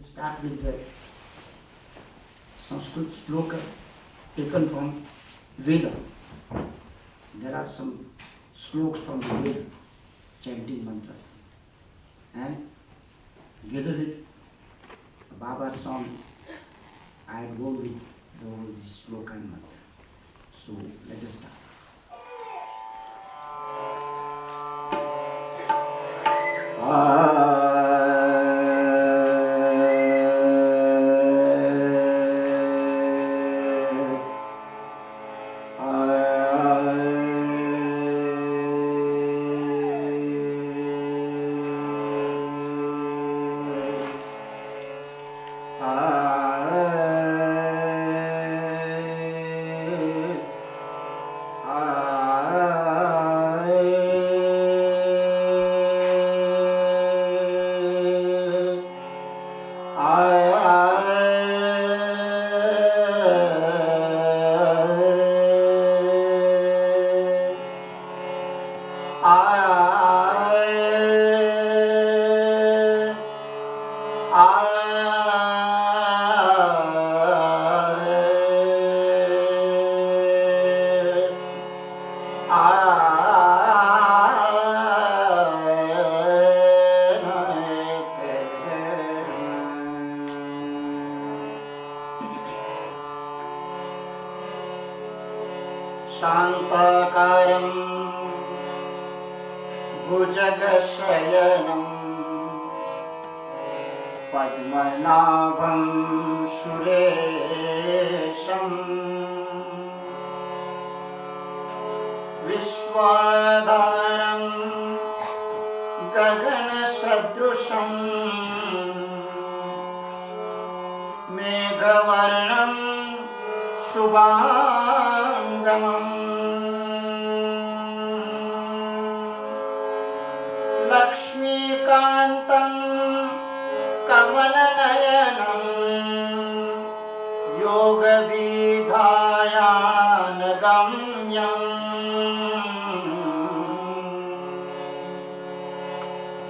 start with the Sanskrit sloka taken from Veda. There are some sloks from the Veda, chanting mantras. And together with Baba's song, I go with the sloka and mantra. So let us start. शांताकारं भुजगशयनं पद्मनाभं सुरेशं विश्वाधारं गगनसदृशं मेघवर्णं शुभांगमम् लक्ष्मीकान्तं कमलनयनं योगविधायानगम्यं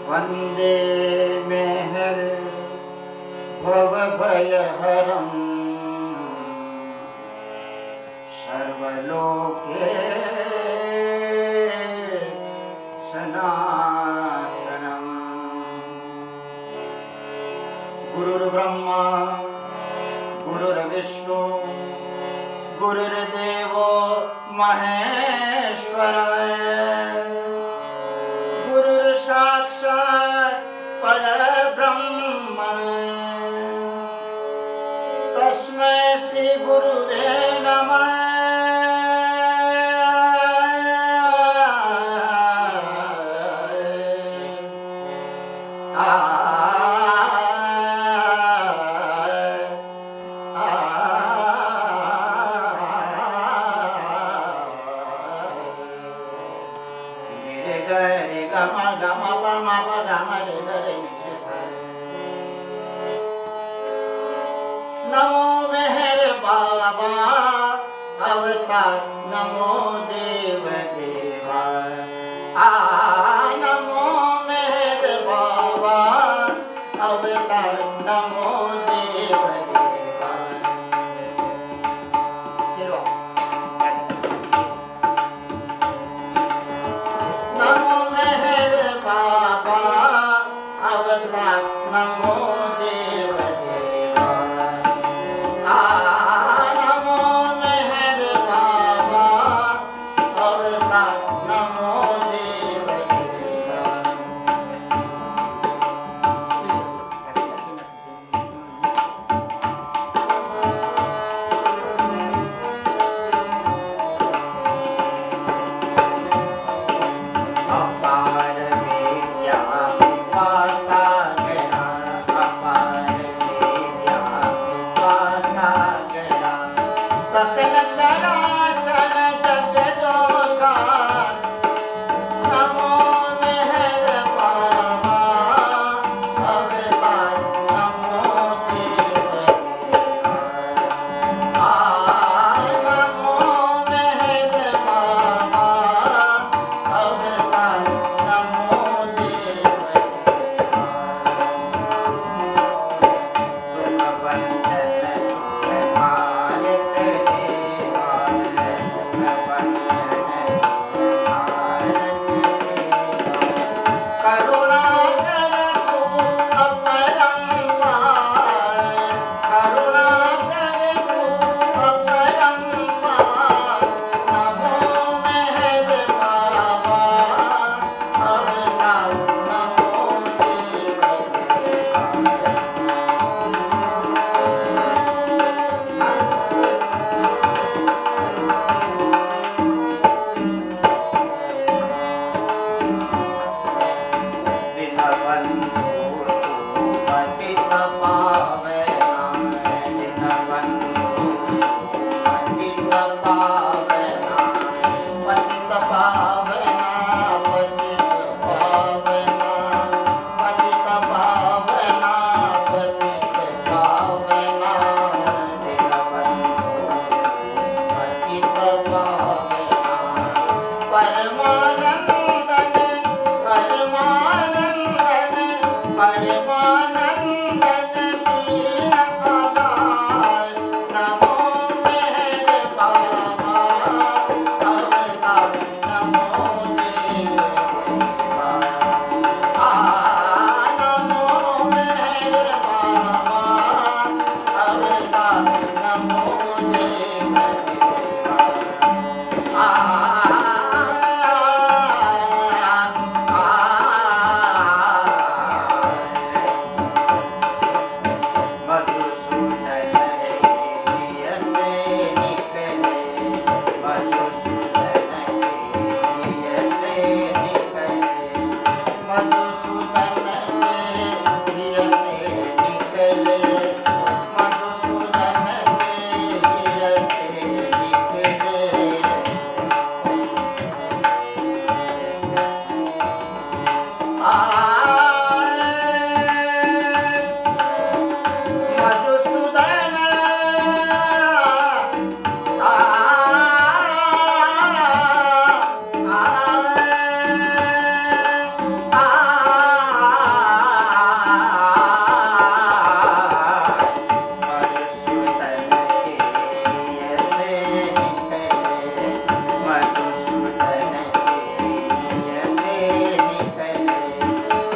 वन्दे मेहर भवभयहरं सर्वलोके सनातनम्। गुरुर्ब्रह्मा गुरुर्विष्णु गुरुर्देवो महेश्वरः गुरुर्साक्षात् परब्रह्म तस्मै श्री गुरुवे नमः। नमो मेहर बाबा अवतार नमो देव देवा नमो मेहर बाबा अवतार नमो देव देवा। नमो मेहर बाबा अवतार नमो देव देवा नमो मेहर बाबा अवतार नमो देव देवा।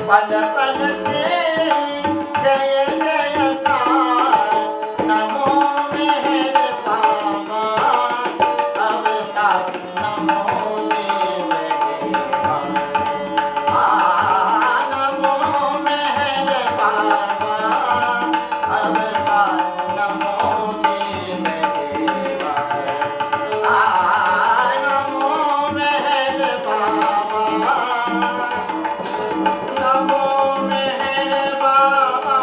पल पल तेरी जय जयकार, नमो मेहर बाबा अवतार, नमो देव देवा। नमो मेहर बाबा अवतार, नमो देव देवा। नमो मेहर बाबा, नमो मेहर बाबा,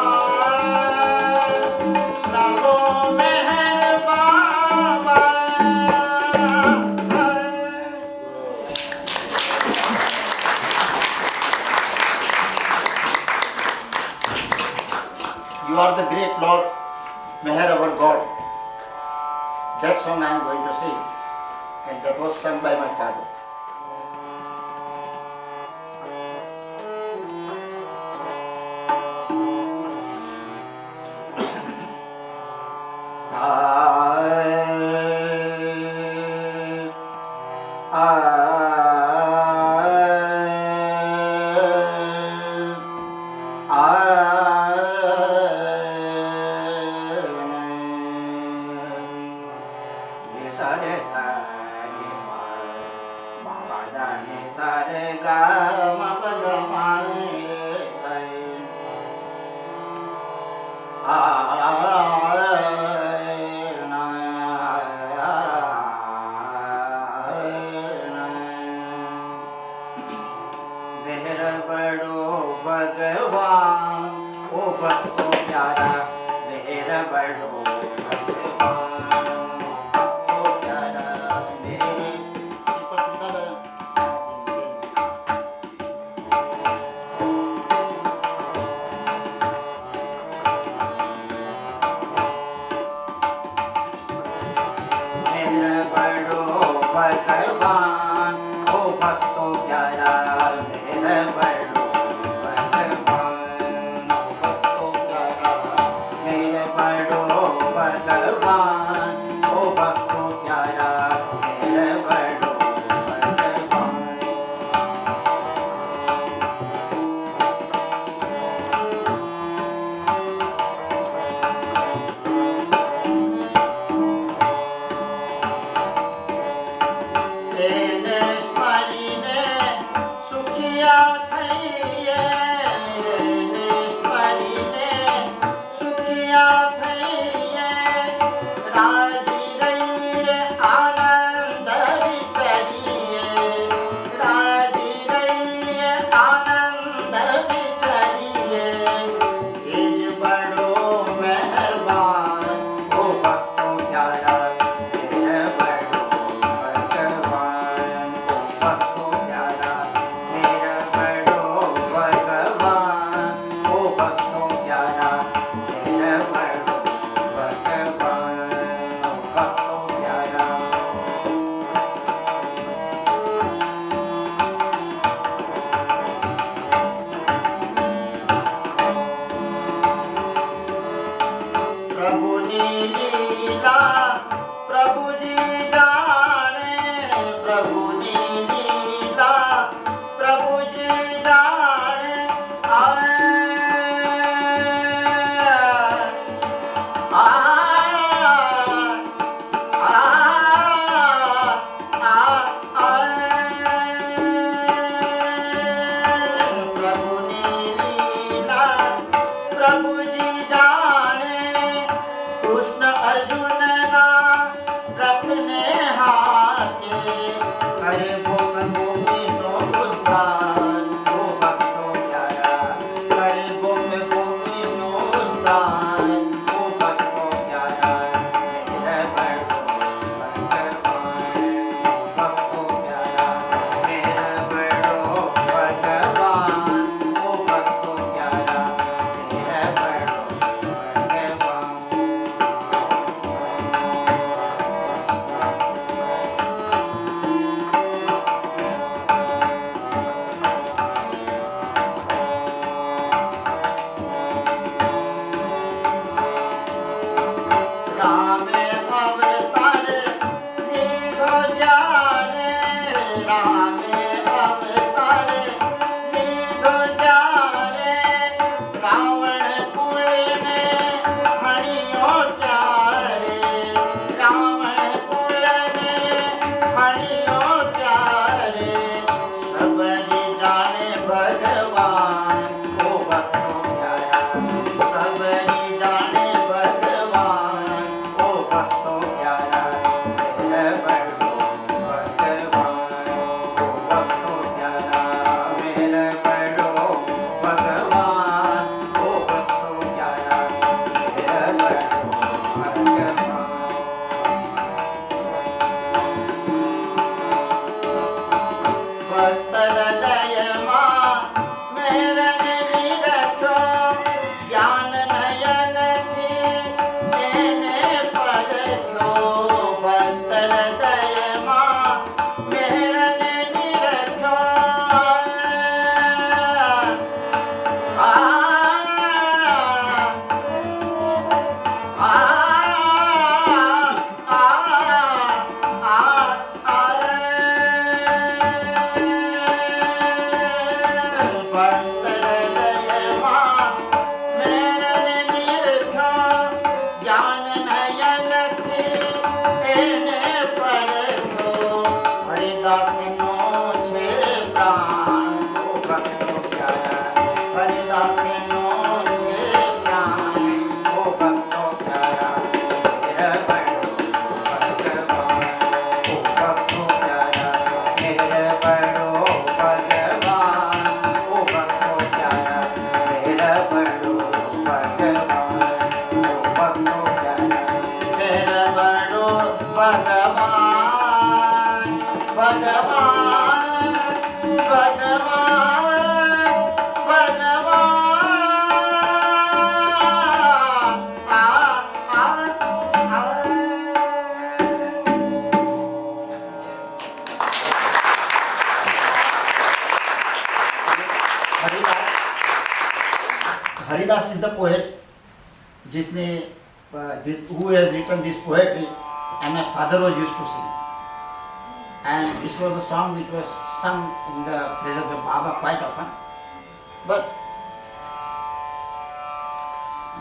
नमो मेहर बाबा। You are the great Lord, Meher our God. That song I am going to sing, and that was sung by my father. मेहर बड़ो भगवान, ओ भक्तो प्यारा, मेहर बड़ो भगवान, भक्तो प्यारा मेरे। मेहर बड़ो भगवान, ओ भक्तो प्यारा, मेहर बड़ो भगवान, भक्तो प्यारा, मेहर बड़ो भगवान, ओ भक्तो प्यारा, मेहर बड़ो भगवान। એને સ્મરીને સુખિયા થઈએ, એને સ્મરીને સુખિયા થઈએ, રાજી રહીએ આનંદ વિચરીએ, રાજી રહીએ આનંદ વિચરીએ। એ જ બડો મહેરબાન, ઓ ભક્તો પ્યારા, મેર બડો ભગવાન, ઓ ભક્તો પ્યારા, મેર બડો ભગવાન, ઓ ભક્તો પ્યારા, મેર બડો ભગવાન, ઓ ભક્તો પ્યારા। પ્રભુની લીલા પ્રભુજી જાણે, પ્રભુની લીલા પ્રભુજી જાણે। પ્રભુની લીલા પ્રભુજી જાણે, કૃષ્ણ અર્જુનના રથને जिसने who has written this poetry, and my father was used to sing. And this was a song which was sung in the presence of Baba quite often. But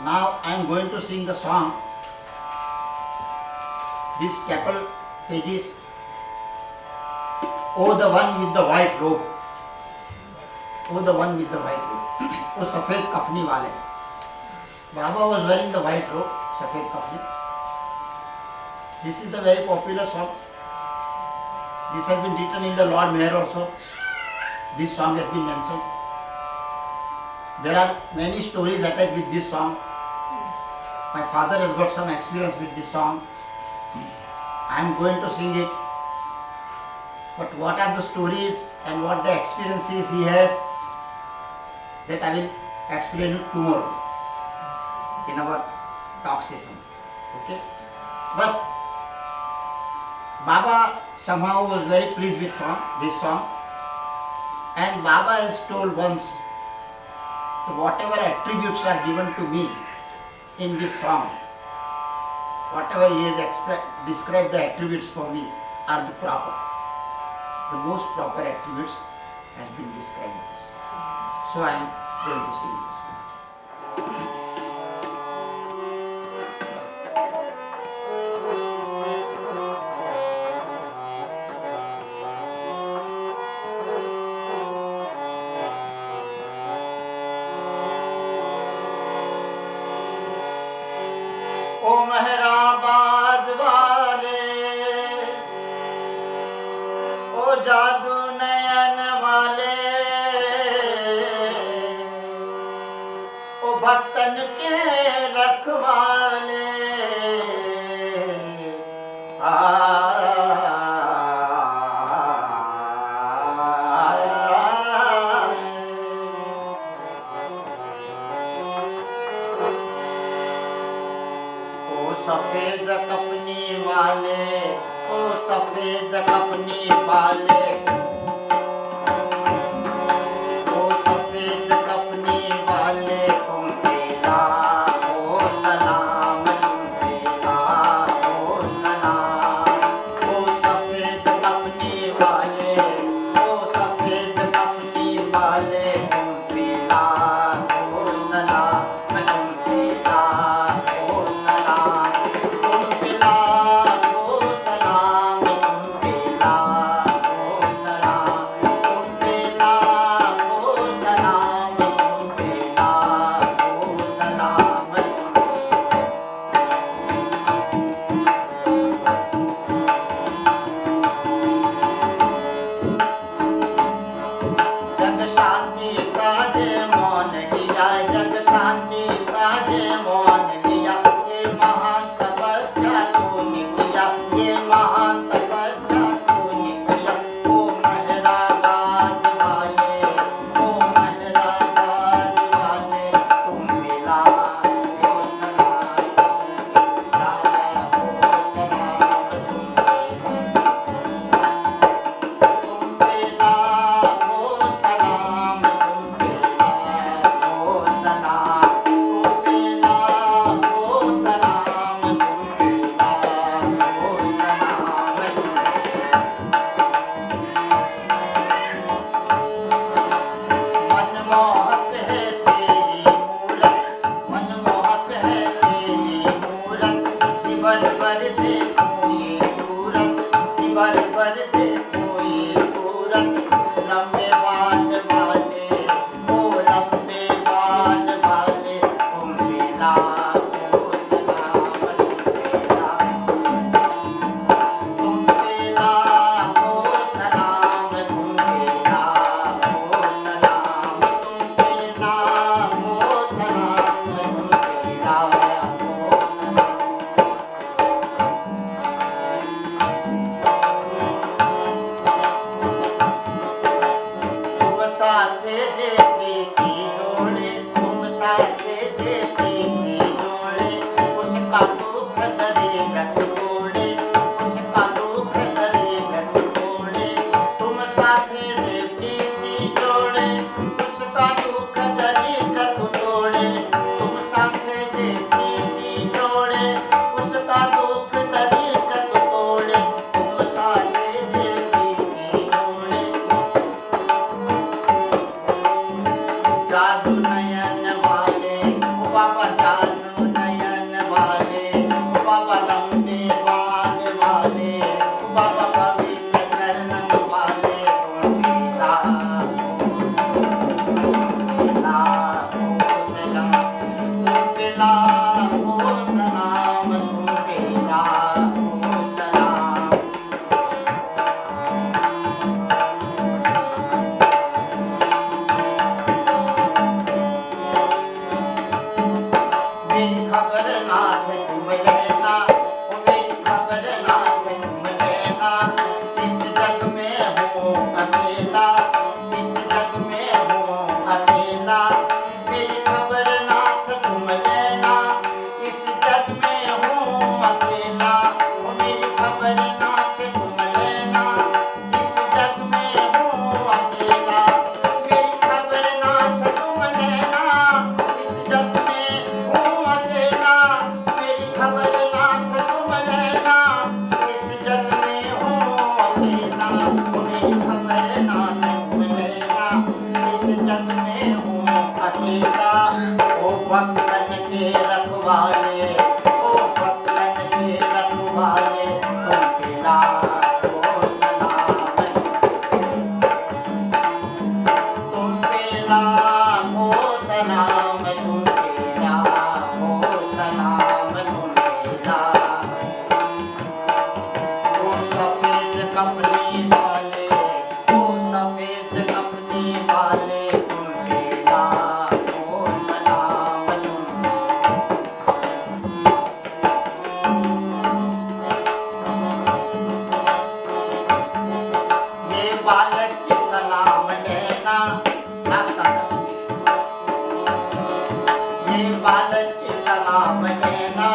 now I am going to sing the song. These couple pages. Oh, the one with the white robe. Oh, the one with the white robe. Oh, सफेद कफनी वाले. Baba was wearing the white robe, सफेद कफनी. This is the very popular song. This has been written in the Lord Mayor also. This song has been mentioned. There are many stories attached with this song. My father has got some experience with this song. I am going to sing it. But what are the stories and what the experiences he has, that I will explain it tomorrow in our talk session. Okay? But Baba somehow was very pleased with this song, and Baba has told once that whatever attributes are given to me in this song, whatever he has described the attributes for me are the proper. The most proper attributes has been described in this. So I am going to sing this. ओ मेहराबाद वाले, ओ जादू नयन वाले, ओ भक्तन के रखवाले, सफेद कफनी वाले, ओ सफेद कफनी वाले, ओ सफेद कफनी वाले, तुम तेरा ओ सलाम, तुम तेरा ओ सलाम, ओ सफेद कफनी वाले, ओ सफेद कफनी वाले, तुम तेरा ओ सलाम, तुम तेरा ओ सलाम. उसका दुख दरिद्र तोड़े, तुम साथे जे खबर नाथ तुम लेना, ओ मेरी खबर नाथ तुम लेना, इस जग में हूँ अकेला, इस जग में हूँ अकेला, मेरी खबर नाथ तुम लेना, इस जग में हूँ अकेला, ओ मेरी खबर नाथ तुम लेना, इस जग में हूँ अकेला, मेरी खबर नाथ तुम लेना, इस जग में हूँ अकेला, मेरी खबर नाथ तुम लेना, इस जग में हूँ अकेला, ओ मेरी खबर नाथ तुम लेना, इस जग में हूँ अकेला, ओ भक्तन के रखवाले, ओ भक्तन के रखवाले, तुम पिला ओ सलाम, तुम पिला ओ सलाम, तुम पिला ओ सलाम, तुम पिला ओ सफेद कफनी वाले, ओ सफेद कफनी वाले, तुम पिला ओ सलाम, तुम ये बालक की सलाम लेना, रास्ता ये बालक की सलाम लेना,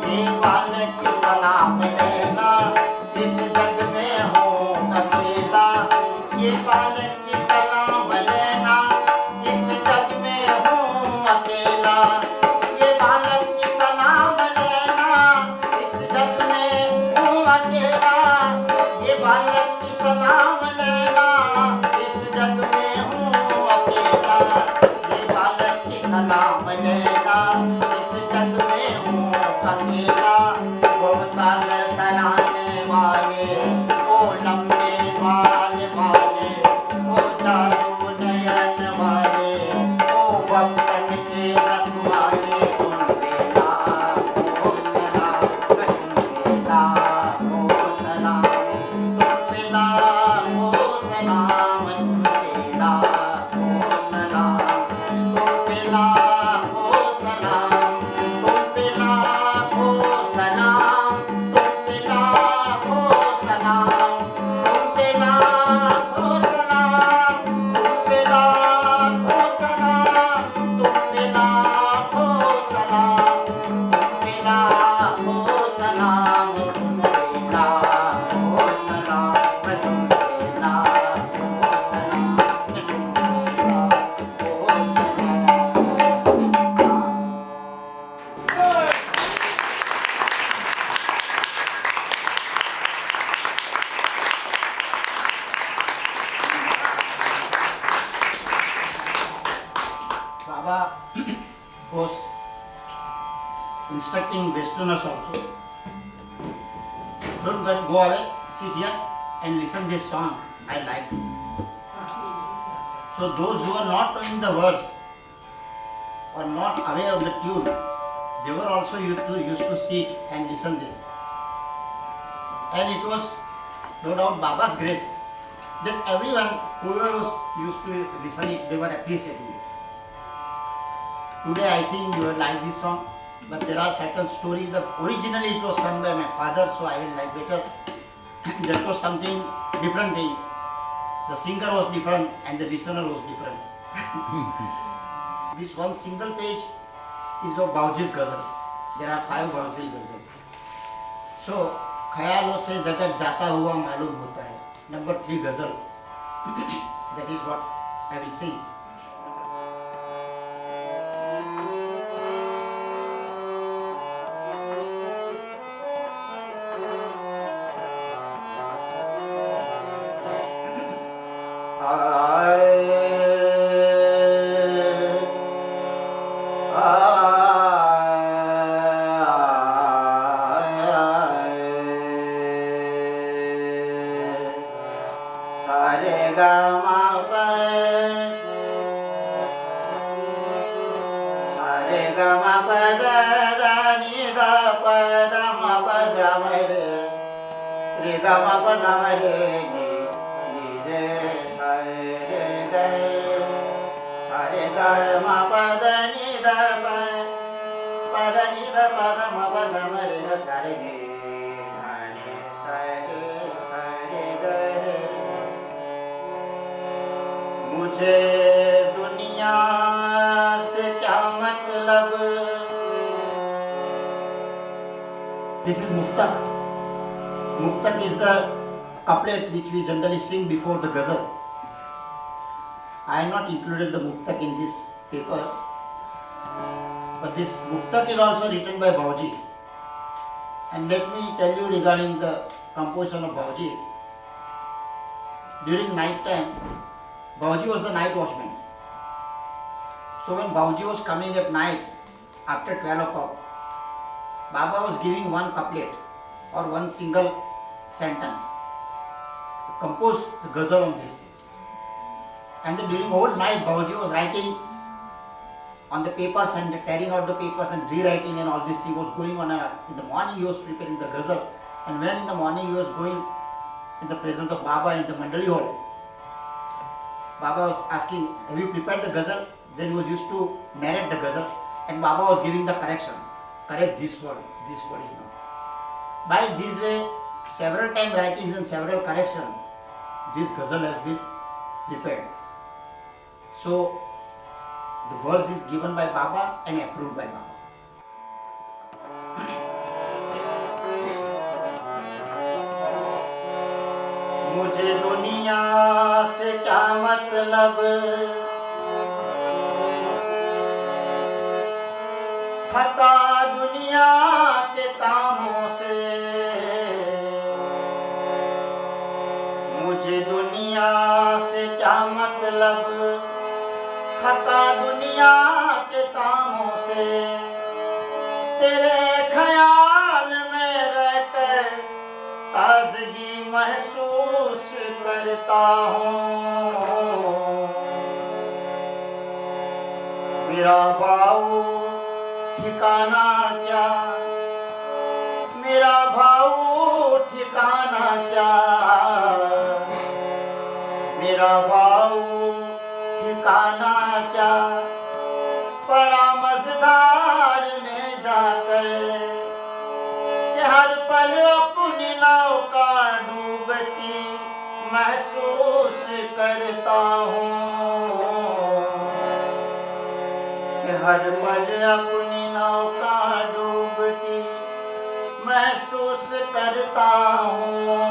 ये बालक की सलाम लेना, इस जग में हूँ अकेला, ये बालक की सलाम लेना, इस जग में हूँ अकेला, ये बालक की सलाम लेना, इस जग में हूँ अकेला, ये बालक की सलाम लेना, इस जग में हूँ अकेला, ये बालक की सलाम लेना, इस जग में हूँ अकेला, वो सागर तराने वाले, ओ लंबे बाल वाले, ओ जादू नयन वाले, ओ भक्तन के रखवाले, तुम पिला ओ सलाम, तुम पिला ओ सलाम, तुम पिला ओ सलाम, तुम पिला ओ सलाम, तुम पिला ओ सलाम, तुम पिला ओ सलाम, तुम पिला ओ सलाम, तुम पिला ओ सलाम, तुम पिला ओ सलाम, तुम पिला ओ सलाम, तुम पिला ओ सलाम, तुम पिला ओ सलाम, तुम पिला ओ सलाम, तुम पिला ओ सलाम। Baba was instructing Westerners also. Don't go away, sit here and listen this song. I like this. So those who are not knowing the words or not aware of the tune, they were also used to sit and listen this. And it was no doubt Baba's grace that everyone who was used to listen it, they were appreciating it. Today I think you will like this song, but there are certain stories that originally it was sung by my father, so I will like better. That was something different thing. The singer was different and the listener was different. This one single page is of Bauji's ghazal. There are 5 Bauji ghazal. So ख्यालों से जगत जाता हुआ मालूम होता है. Number 3 ghazal. That is what I will sing. Sare ga ma pa, sare ga ma pa da da ni da pa da ma pa da ma re, re ga ma pa da ma re ni re sa re ga ma pa da ni da pa पद नि ध पद म प ग म रे ग सा रे गे मा रे सा रे ग रे। मुझे दुनिया से क्या मतलब। This is Muktak. Muktak is the couplet which we generally sing before the ghazal. I have not included the Muktak in these papers, but this Muktak is also written by Bauji. And let me tell you regarding the composition of Bauji. During night time, Bauji was the night watchman. So when Bauji was coming at night after 12 o'clock, Baba was giving one couplet or one single sentence. Compose the ghazal on this thing. And then during whole night Bauji was writing on the papers and tearing out the papers and rewriting, and all this thing was going on. In the morning he was preparing the ghazal, and when in the morning he was going in the presence of Baba in the Mandali hall, Baba was asking, have you prepared the ghazal? Then he was used to narrate the ghazal, and Baba was giving the correction. Correct this word is not. By this way, several time writings and several corrections, this ghazal has been prepared. So, the verse is given by Baba and approved by Baba. मुझे दुनिया से क्या मतलब, थका दुनिया के कामों से। मुझे दुनिया से क्या मतलब, थका दुनिया के कामों से। तेरे ख्याल में रहकर ताजगी महसूस करता हूँ। मेरा भाऊ ठिकाना क्या, मेरा भाऊ ठिकाना क्या, मेरा भाऊ ठिकाना क्या। पड़ा मझधार में जाकर कि हर पल अपनी नौका डूबती महसूस करता हूँ। कि हर पल अपनी नौका डूबती महसूस करता हूँ।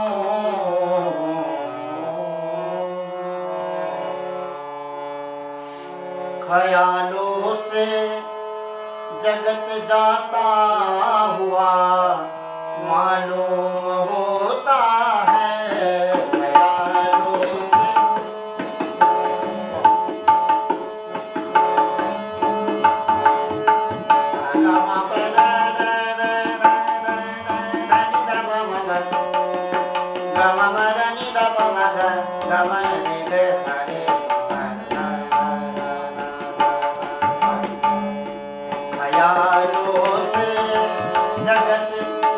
ख्यालों से जगत जाता हुआ मालूम होता है। ख्यालों से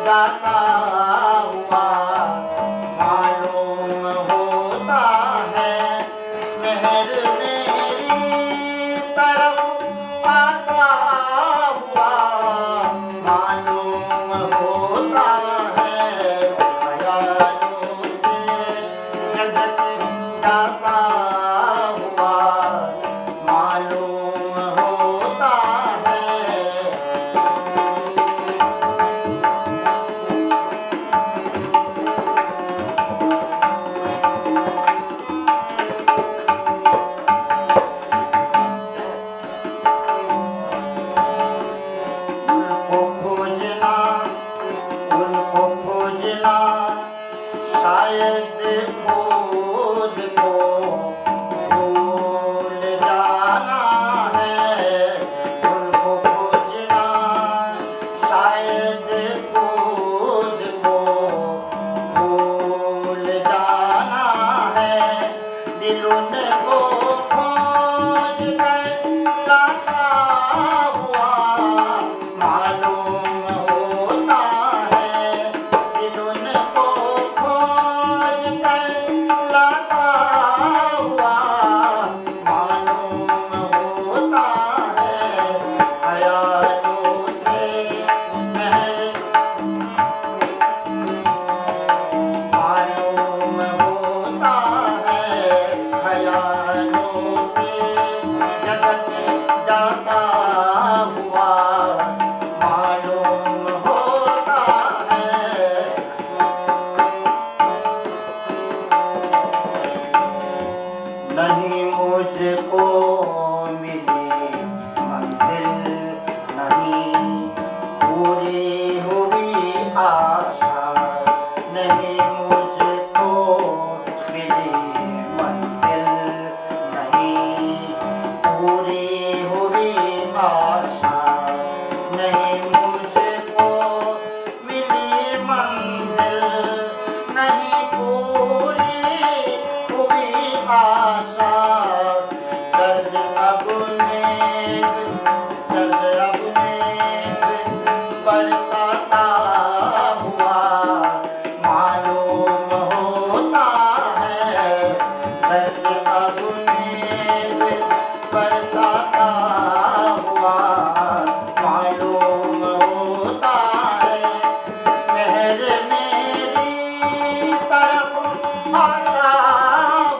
जाता हुआ मालूम होता है। मेहर मेरी तरफ आता हुआ मालूम होता है। ख्यालों से जगत जाता हुआ मालूम होता है। शायद खुद को भूल जाना है। उनको खोजना शायद खुद को भूल जाना है। दिल उनको खोज कर लाता हुआ मालूम होता है। दिल उनको ख्यालों से बरसाता हुआ मालूम होता है, दर्द अब मेघ बरसाता हुआ मालूम होता है, मेहर मेरी तरफ आता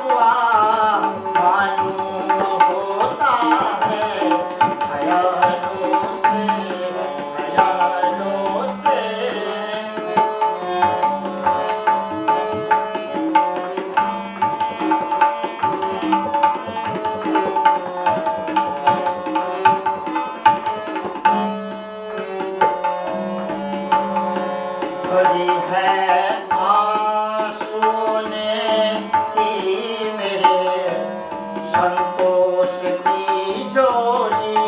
हुआ मालूम होता है, ख्यालों से ख्यालों से। भरी है आंसू ने की मेरे संतोष की झोली,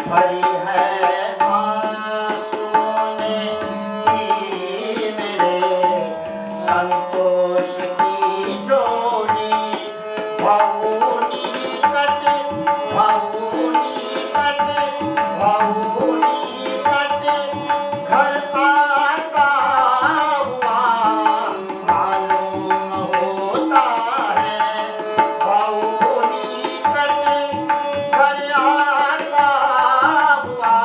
भरी है आंसू ने की मेरे संतोष की झोली, भावुनी कट भावुनी कट भावुनी कट घर आता हुआ मालूम होता है, भावुनी कट घर आता हुआ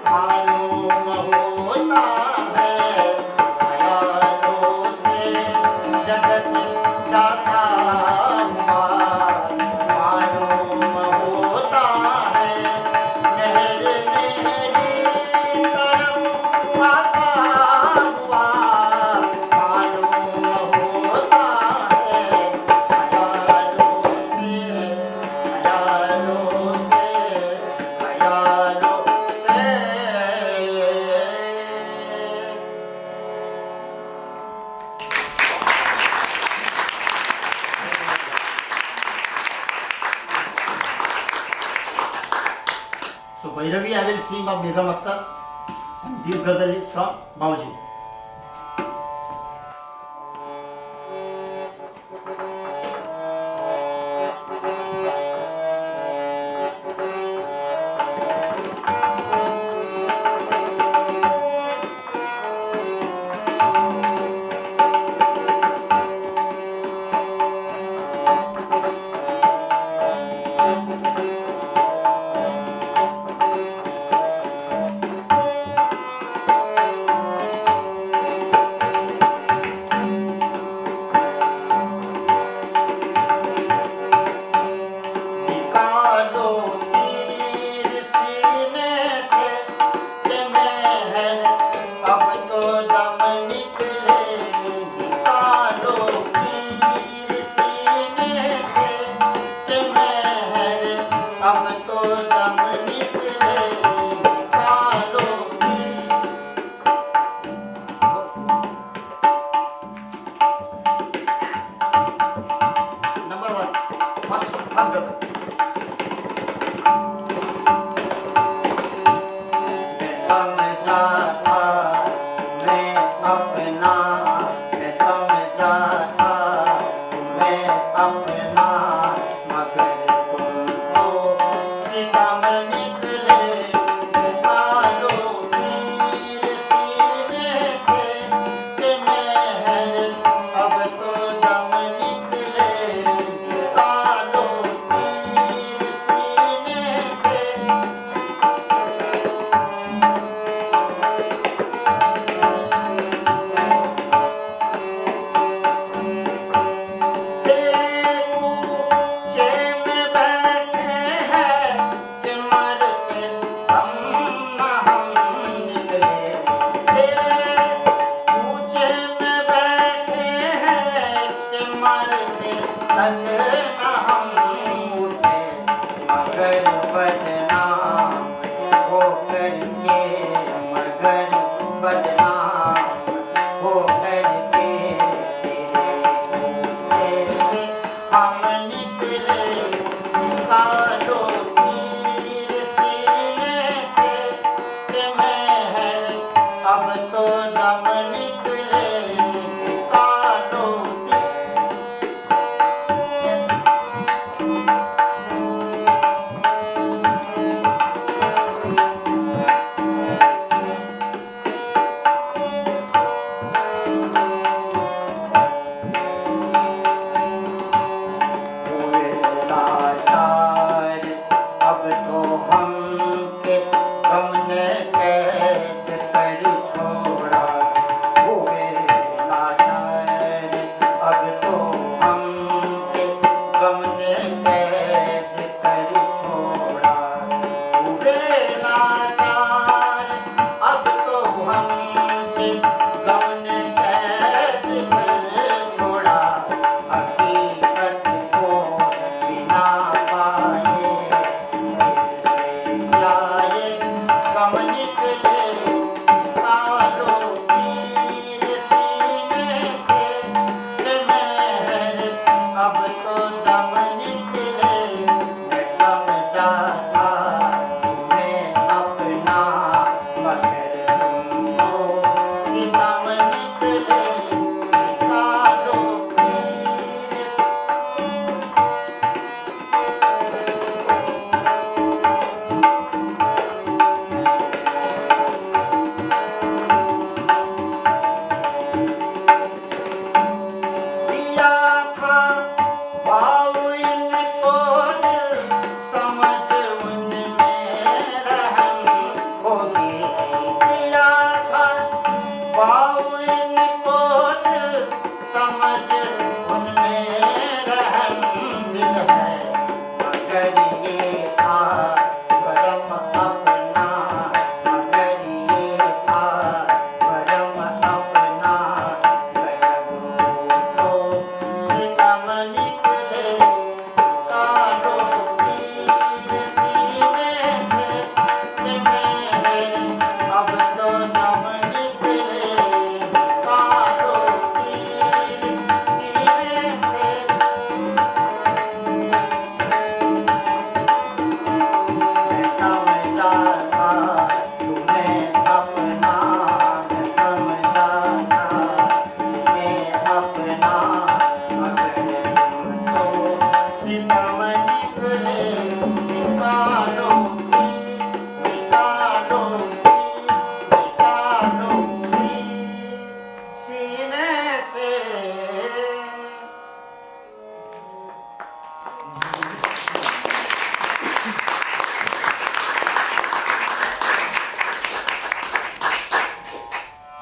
मालूम होता है, ख्यालों से जगत जाता हुआ मालूम होता है, मेहर मेरी तरफ आता हुआ मालूम होता है, ख्यालों से ख्यालों से ख्यालों से। So Bhairavi I will sing of Begum Akhtar, and this ghazal is from Bauji. निकालो तीर सीने से ये मेहर अब तो दम निकले, निकालो तीर सीने से ये मेहर अब तो दम निकले, निकालो नंबर 1 फर्स्ट गजल। मैं समझा था मैं अपना, मैं समझा था मैं अपना, मगर तुम तो सितम निकले, निकालो तीर सीने से ये मेहर अब तो दम निकले, निकालो तीर सीने से। तेरे कूचे में बैठे हैं कि मरते हम न हम निकले, तेरे कूचे में बैठे हैं कि मरते तक न हम उठे, मगर बदनाम हो करके, मगर बदनाम हो करके तेरे से हम निकले, निकालो तीर सीने से ये मेहर अब तो दम निकले, निकालो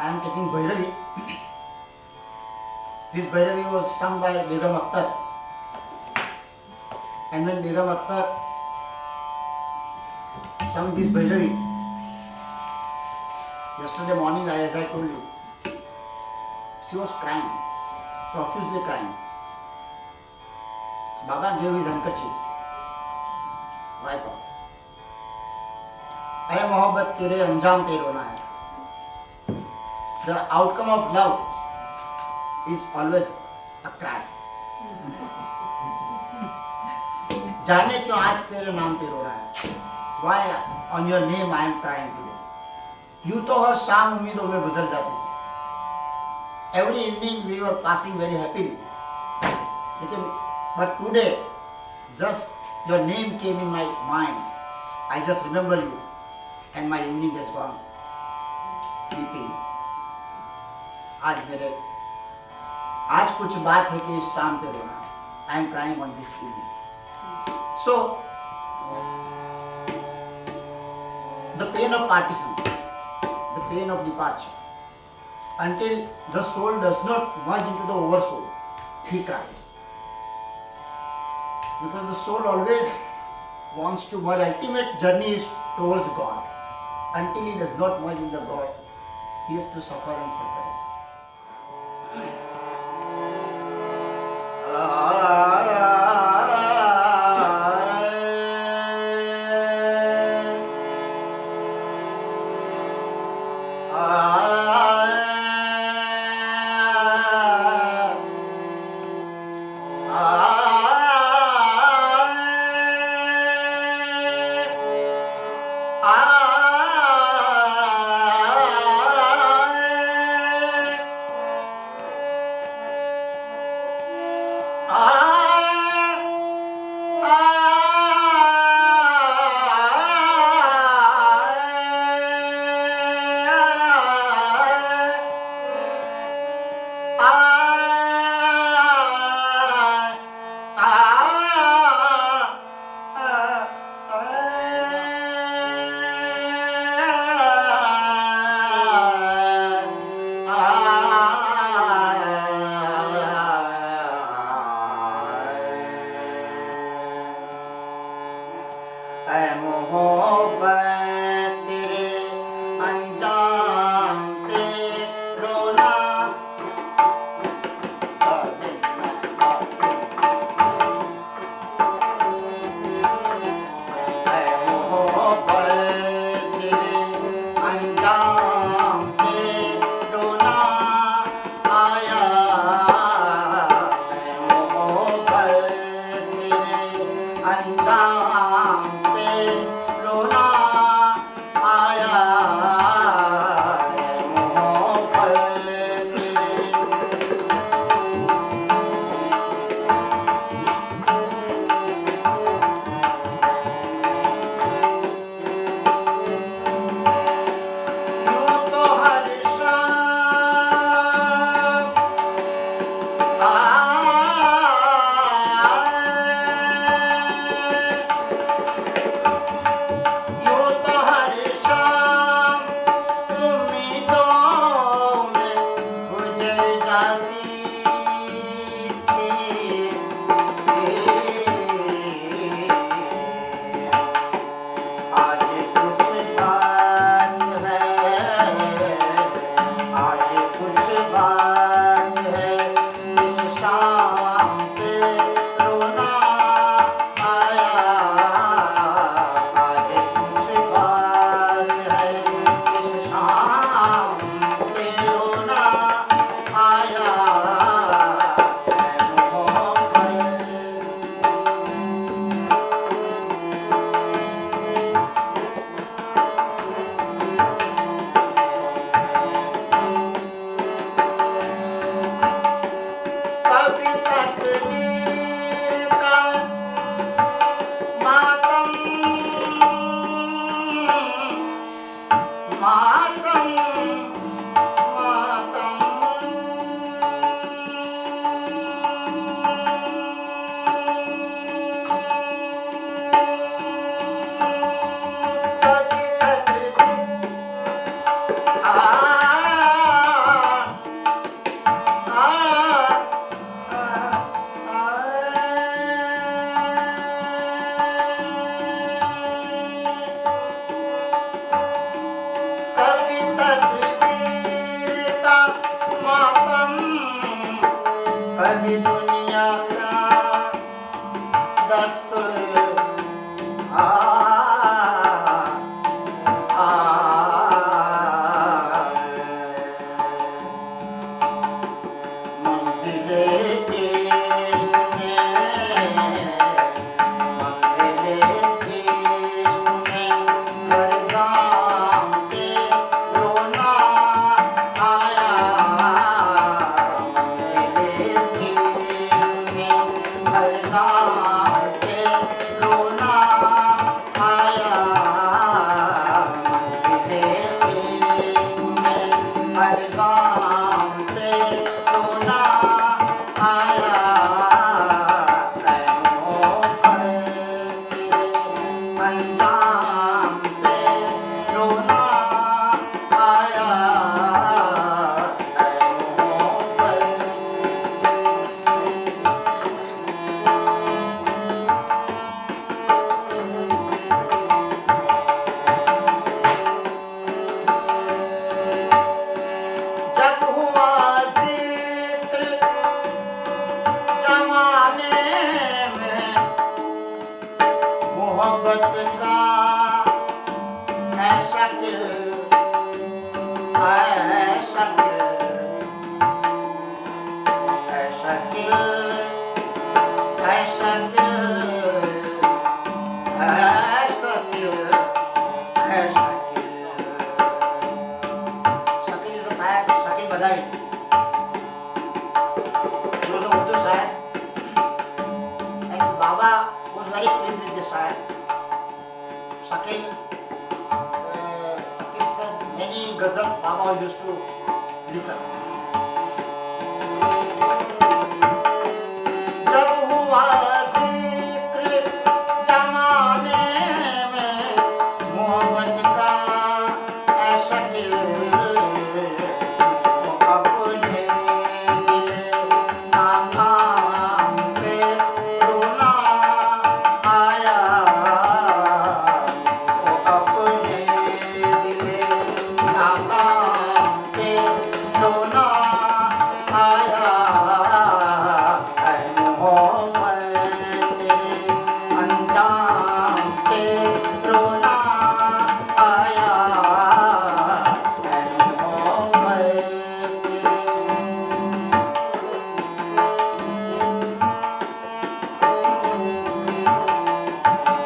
I am taking Bhairavi. This Bhairavi was sung by Begum Akhtar. And when Begum Akhtar sung this Bhairavi, yesterday morning, as I told you, she was crying, profusely crying. Baba gave his handkerchief. Wipe out. ऐ मोहब्बत तेरे अंजाम पे रोना है. The outcome of love is always a cry. जाने क्यों आज तेरे नाम पे रो रहा है. Why on your name I am crying today. यूं तो हर शाम उम्मीदों में गुजर जाती थी. Every evening we were passing very happily. लेकिन but today just your name came in my mind. I just remember you. And my evening has gone weeping. आज कुछ बात है कि इस शाम पे रोना. I am crying on this evening. So the pain of partition, the pain of departure, until the soul does not merge into the oversoul, he cries. Because the soul always wants to merge. Ultimate journey is towards God. Until he does not merge in the God, he has to suffer and suffer. अभी दुनिया का दस्तूर मंजिले इश्क में, मंजिले इश्क में हर गाम पे रोना आया। मंजिले इश्क में हर गाम पे रोना आया। मंजिले इश्क में हर गाम पे रोना आया। अंजाम पे रोना आया। जब हुआ जिक्र जमाने में मोहब्बत का ऐसा दिल, ऐसा दिल, ऐसा दिल, ऐसा दिल, ऐसा दिल, ऐसा दिल। शकील is a शायर, Shakeel बदाई। He was an Urdu शायर, and Baba was very pleased with this शायर. Shakil said many ghazals Baba used to listen. जब हुआ जिक्र जमाने में मोहब्बत का ऐसा दिल, मुझको अपने दिल नाकाम पे रोना आया। मुझको अपने दिल नाकाम पे रोना आया। ऐ मोहब्बत तेरे अंजाम पे रोना आया। ऐ मोहब्बत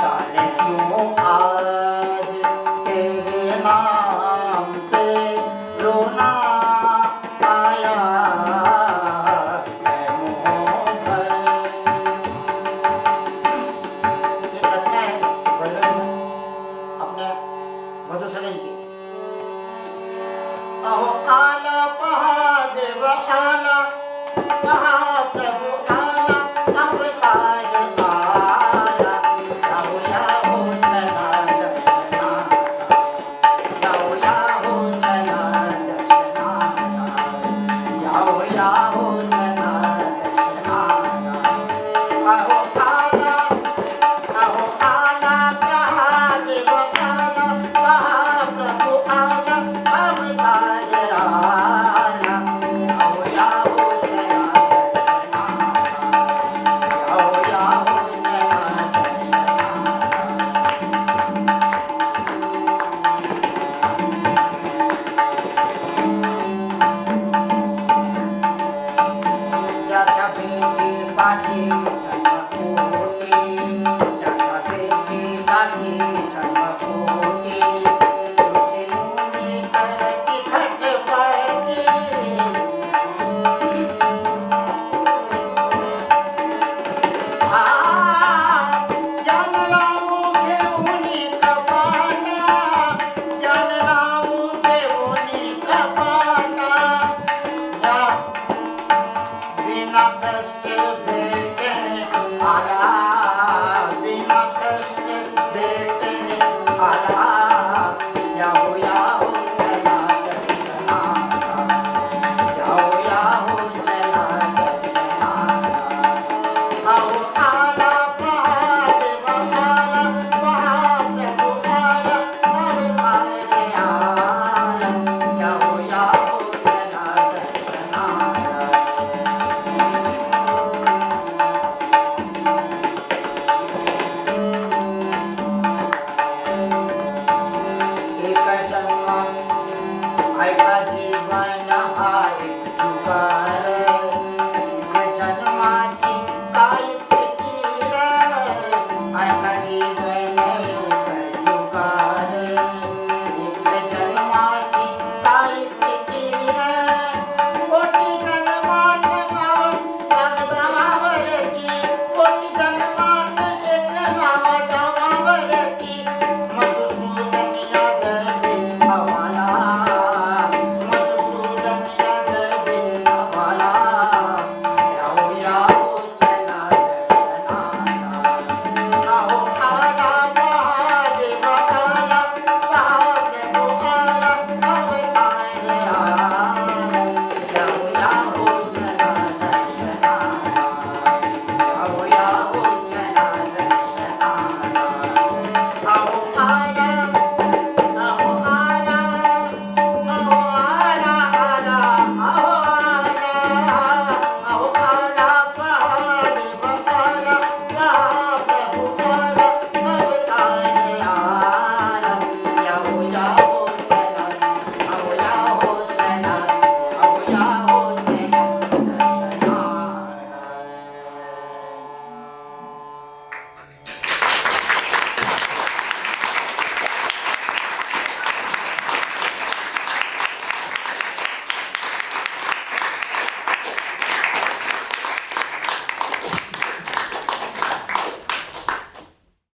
जाने क्यों आज तेरे नाम पे रोना आया। ऐ मोहब्बत एक रचना है वल्लभ में अपने मधुसूदन की। अहो आला महादेव आला, महाप्रभु आला, अवतार आला। याहो याहो चला दर्शनाला, याहो याहो चला दर्शनाला, याहो याहो चला दर्शनाला। अहो आला, अहो आला, महादेव आला, महाप्रभु आला, अवतार आला। याहो याहो जीवन हा एक जुगार